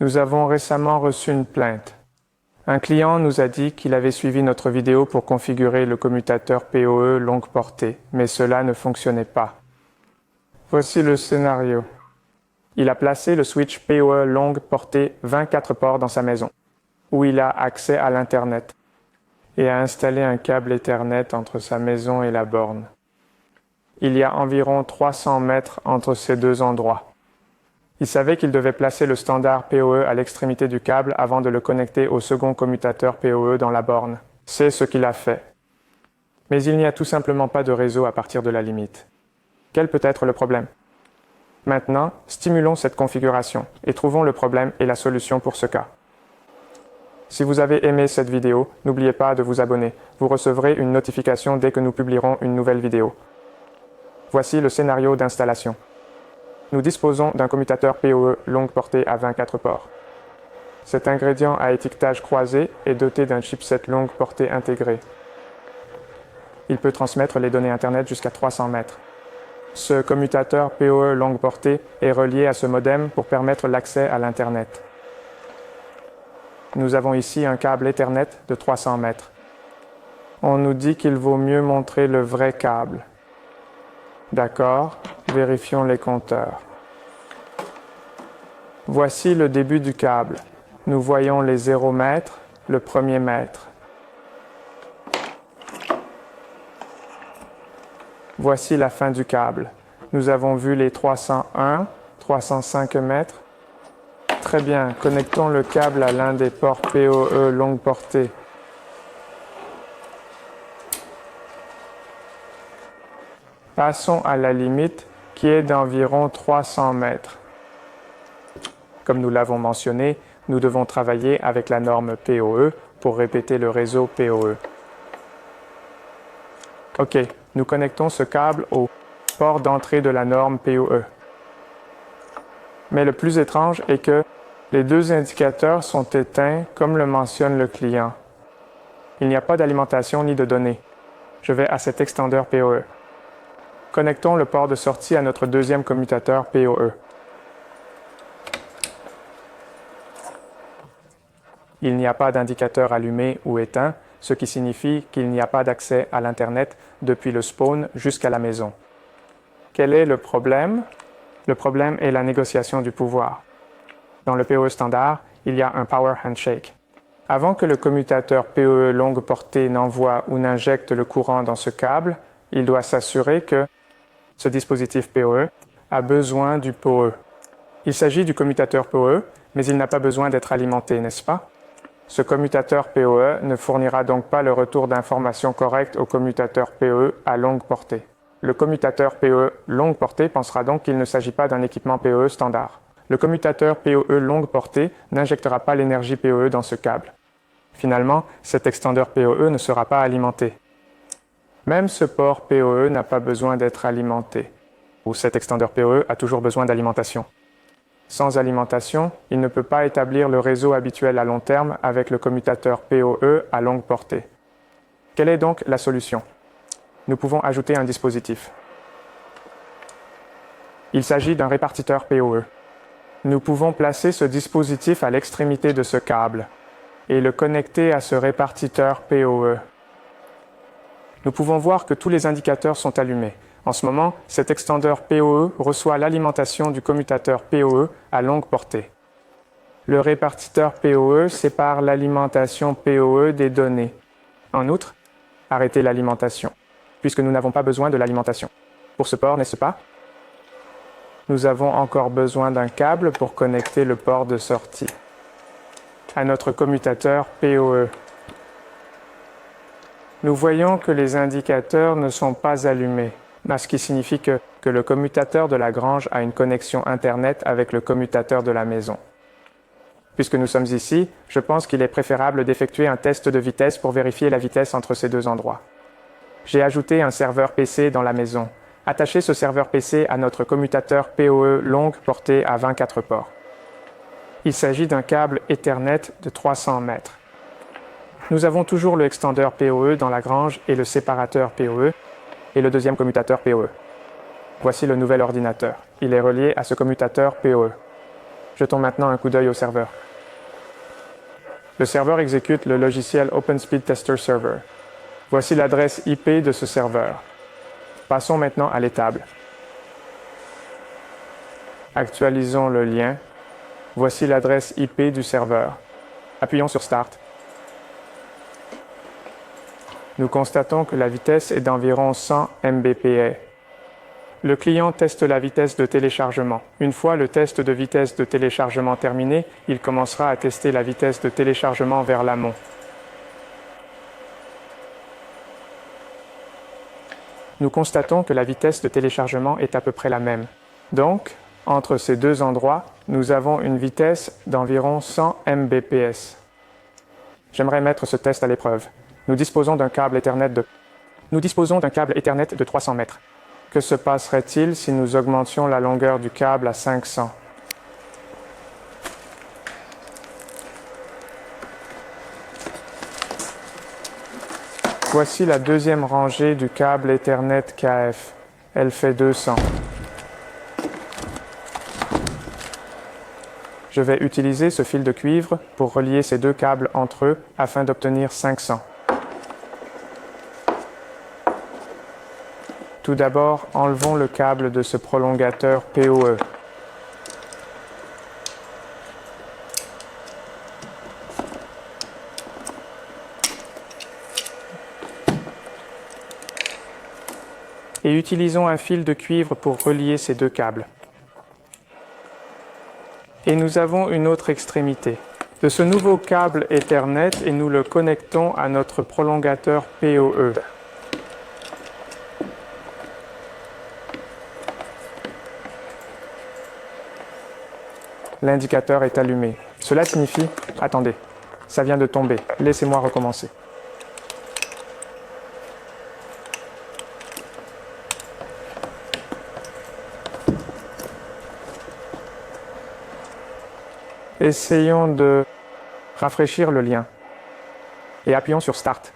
Nous avons récemment reçu une plainte. Un client nous a dit qu'il avait suivi notre vidéo pour configurer le commutateur PoE longue portée, mais cela ne fonctionnait pas. Voici le scénario. Il a placé le switch PoE longue portée 24 ports dans sa maison, où il a accès à l'Internet, et a installé un câble Ethernet entre sa maison et la borne. Il y a environ 300 mètres entre ces deux endroits. Il savait qu'il devait placer le standard PoE à l'extrémité du câble avant de le connecter au second commutateur PoE dans la borne. C'est ce qu'il a fait. Mais il n'y a tout simplement pas de réseau à partir de la limite. Quel peut être le problème? Maintenant, stimulons cette configuration et trouvons le problème et la solution pour ce cas. Si vous avez aimé cette vidéo, n'oubliez pas de vous abonner. Vous recevrez une notification dès que nous publierons une nouvelle vidéo. Voici le scénario d'installation. Nous disposons d'un commutateur PoE longue portée à 24 ports. Cet ingrédient à étiquetage croisé est doté d'un chipset longue portée intégré. Il peut transmettre les données Internet jusqu'à 300 mètres. Ce commutateur PoE longue portée est relié à ce modem pour permettre l'accès à l'Internet. Nous avons ici un câble Ethernet de 300 mètres. On nous dit qu'il vaut mieux montrer le vrai câble. D'accord, vérifions les compteurs. Voici le début du câble. Nous voyons les 0 mètres, le premier mètre. Voici la fin du câble. Nous avons vu les 301, 305 mètres. Très bien, connectons le câble à l'un des ports PoE longue portée. Passons à la limite qui est d'environ 300 mètres. Comme nous l'avons mentionné, nous devons travailler avec la norme PoE pour répéter le réseau PoE. OK, nous connectons ce câble au port d'entrée de la norme PoE. Mais le plus étrange est que les deux indicateurs sont éteints comme le mentionne le client. Il n'y a pas d'alimentation ni de données. Je vais à cet extendeur PoE. Connectons le port de sortie à notre deuxième commutateur PoE. Il n'y a pas d'indicateur allumé ou éteint, ce qui signifie qu'il n'y a pas d'accès à l'Internet depuis le spawn jusqu'à la maison. Quel est le problème? Le problème est la négociation du pouvoir. Dans le PoE standard, il y a un Power Handshake. Avant que le commutateur PoE longue portée n'envoie ou n'injecte le courant dans ce câble, il doit s'assurer que ce dispositif PoE a besoin du PoE. Il s'agit du commutateur PoE, mais il n'a pas besoin d'être alimenté, n'est-ce pas? Ce commutateur PoE ne fournira donc pas le retour d'informations correct au commutateur PoE à longue portée. Le commutateur PoE longue portée pensera donc qu'il ne s'agit pas d'un équipement PoE standard. Le commutateur PoE longue portée n'injectera pas l'énergie PoE dans ce câble. Finalement, cet extendeur PoE ne sera pas alimenté. Même ce port PoE n'a pas besoin d'être alimenté, ou cet extendeur PoE a toujours besoin d'alimentation. Sans alimentation, il ne peut pas établir le réseau habituel à long terme avec le commutateur PoE à longue portée. Quelle est donc la solution? Nous pouvons ajouter un dispositif. Il s'agit d'un répartiteur PoE. Nous pouvons placer ce dispositif à l'extrémité de ce câble et le connecter à ce répartiteur PoE. Nous pouvons voir que tous les indicateurs sont allumés. En ce moment, cet extendeur PoE reçoit l'alimentation du commutateur PoE à longue portée. Le répartiteur PoE sépare l'alimentation PoE des données. En outre, arrêtez l'alimentation, puisque nous n'avons pas besoin de l'alimentation. Pour ce port, n'est-ce pas? Nous avons encore besoin d'un câble pour connecter le port de sortie à notre commutateur PoE. Nous voyons que les indicateurs ne sont pas allumés, ce qui signifie que le commutateur de la grange a une connexion Internet avec le commutateur de la maison. Puisque nous sommes ici, je pense qu'il est préférable d'effectuer un test de vitesse pour vérifier la vitesse entre ces deux endroits. J'ai ajouté un serveur PC dans la maison. Attachez ce serveur PC à notre commutateur PoE longue portée à 24 ports. Il s'agit d'un câble Ethernet de 300 mètres. Nous avons toujours le extendeur PoE dans la grange et le séparateur PoE et le deuxième commutateur PoE. Voici le nouvel ordinateur. Il est relié à ce commutateur PoE. Jetons maintenant un coup d'œil au serveur. Le serveur exécute le logiciel OpenSpeed Tester Server. Voici l'adresse IP de ce serveur. Passons maintenant à l'étable. Actualisons le lien. Voici l'adresse IP du serveur. Appuyons sur Start. Nous constatons que la vitesse est d'environ 100 Mbps. Le client teste la vitesse de téléchargement. Une fois le test de vitesse de téléchargement terminé, il commencera à tester la vitesse de téléchargement vers l'amont. Nous constatons que la vitesse de téléchargement est à peu près la même. Donc, entre ces deux endroits, nous avons une vitesse d'environ 100 Mbps. J'aimerais mettre ce test à l'épreuve. Nous disposons d'un câble Ethernet de 300 mètres. Que se passerait-il si nous augmentions la longueur du câble à 500? Voici la deuxième rangée du câble Ethernet KF. Elle fait 200. Je vais utiliser ce fil de cuivre pour relier ces deux câbles entre eux afin d'obtenir 500. Tout d'abord, enlevons le câble de ce prolongateur PoE. Et utilisons un fil de cuivre pour relier ces deux câbles. Et nous avons une autre extrémité de ce nouveau câble Ethernet et nous le connectons à notre prolongateur PoE. L'indicateur est allumé. Cela signifie « Attendez, ça vient de tomber, laissez-moi recommencer ». Essayons de rafraîchir le lien et appuyons sur Start.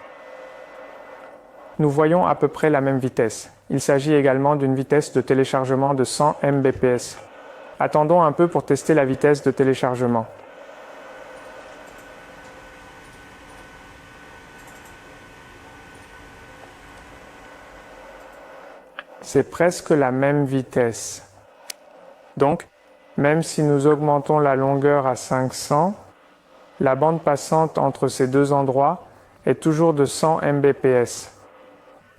Nous voyons à peu près la même vitesse. Il s'agit également d'une vitesse de téléchargement de 100 Mbps. Attendons un peu pour tester la vitesse de téléchargement. C'est presque la même vitesse. Donc, même si nous augmentons la longueur à 500, la bande passante entre ces deux endroits est toujours de 100 Mbps.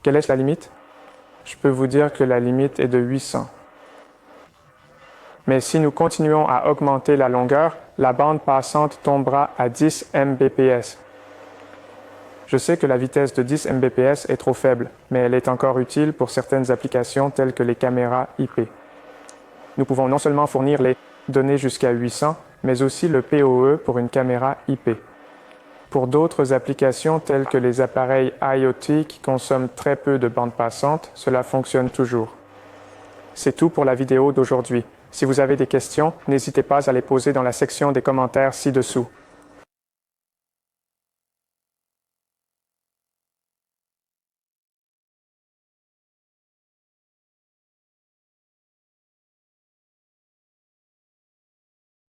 Quelle est la limite? Je peux vous dire que la limite est de 800. Mais si nous continuons à augmenter la longueur, la bande passante tombera à 10 Mbps. Je sais que la vitesse de 10 Mbps est trop faible, mais elle est encore utile pour certaines applications telles que les caméras IP. Nous pouvons non seulement fournir les données jusqu'à 800, mais aussi le PoE pour une caméra IP. Pour d'autres applications telles que les appareils IoT qui consomment très peu de bande passante, cela fonctionne toujours. C'est tout pour la vidéo d'aujourd'hui. Si vous avez des questions, n'hésitez pas à les poser dans la section des commentaires ci-dessous.